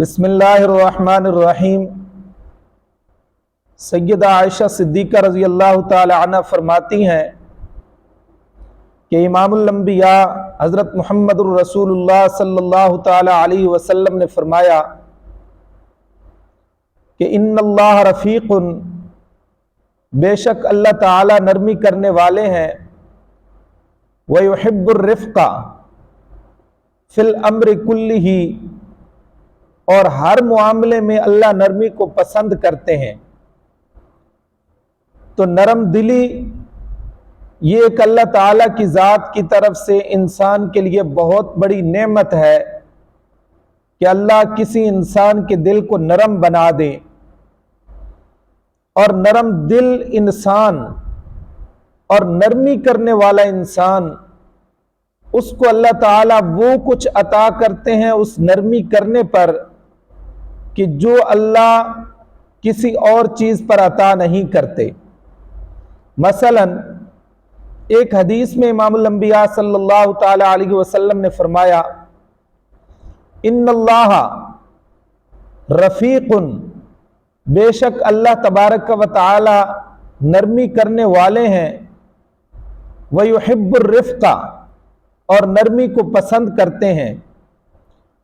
بسم اللہ الرحمن الرحیم۔ سیدہ عائشہ صدیقہ رضی اللہ تعالی عنہ فرماتی ہیں کہ امام الانبیاء حضرت محمد الرسول اللہ صلی اللہ تعالی علیہ وسلم نے فرمایا کہ ان اللہ رفیق، بے شک اللہ تعالی نرمی کرنے والے ہیں، وَيُحِبُّ الرِّفْقَ فِي الْأَمْرِ كُلِّهِ، اور ہر معاملے میں اللہ نرمی کو پسند کرتے ہیں۔ تو نرم دلی یہ ایک اللہ تعالیٰ کی ذات کی طرف سے انسان کے لیے بہت بڑی نعمت ہے کہ اللہ کسی انسان کے دل کو نرم بنا دے، اور نرم دل انسان اور نرمی کرنے والا انسان، اس کو اللہ تعالیٰ وہ کچھ عطا کرتے ہیں اس نرمی کرنے پر کہ جو اللہ کسی اور چیز پر عطا نہیں کرتے۔ مثلا ایک حدیث میں امام الانبیاء صلی اللہ تعالی علیہ وسلم نے فرمایا ان اللہ رفیق، بے شک اللہ تبارک و تعالی نرمی کرنے والے ہیں، وَيُحِبُّ الرِّفْقَ، اور نرمی کو پسند کرتے ہیں،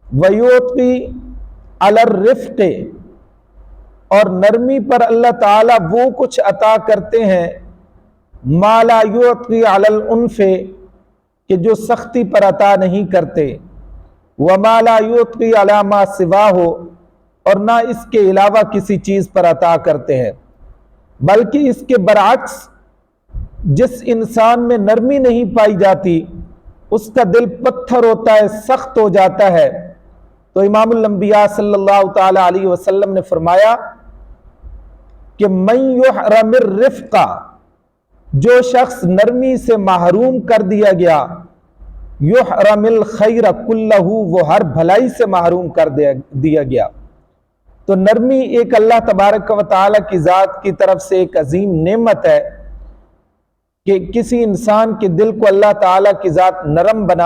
وَيُعْطِي عَلَى الرِّفْقِ، اور نرمی پر اللہ تعالیٰ وہ کچھ عطا کرتے ہیں مَا لَا يُعْطِي عَلَى الْأُنْفِ، کہ جو سختی پر عطا نہیں کرتے، وَمَا لَا يُعْطِي عَلَى مَا سِوَاهُ، اور نہ اس کے علاوہ کسی چیز پر عطا کرتے ہیں۔ بلکہ اس کے برعکس جس انسان میں نرمی نہیں پائی جاتی اس کا دل پتھر ہوتا ہے، سخت ہو جاتا ہے۔ تو امام الانبیاء صلی اللہ تعالی علیہ وسلم نے فرمایا کہ من یحرم الرفق، جو شخص نرمی سے محروم کر دیا گیا، یحرم الخیر کلہ، وہ ہر بھلائی سے محروم کر دیا گیا۔ تو نرمی ایک اللہ تبارک و تعالی کی ذات کی طرف سے ایک عظیم نعمت ہے کہ کسی انسان کے دل کو اللہ تعالی کی ذات نرم بنا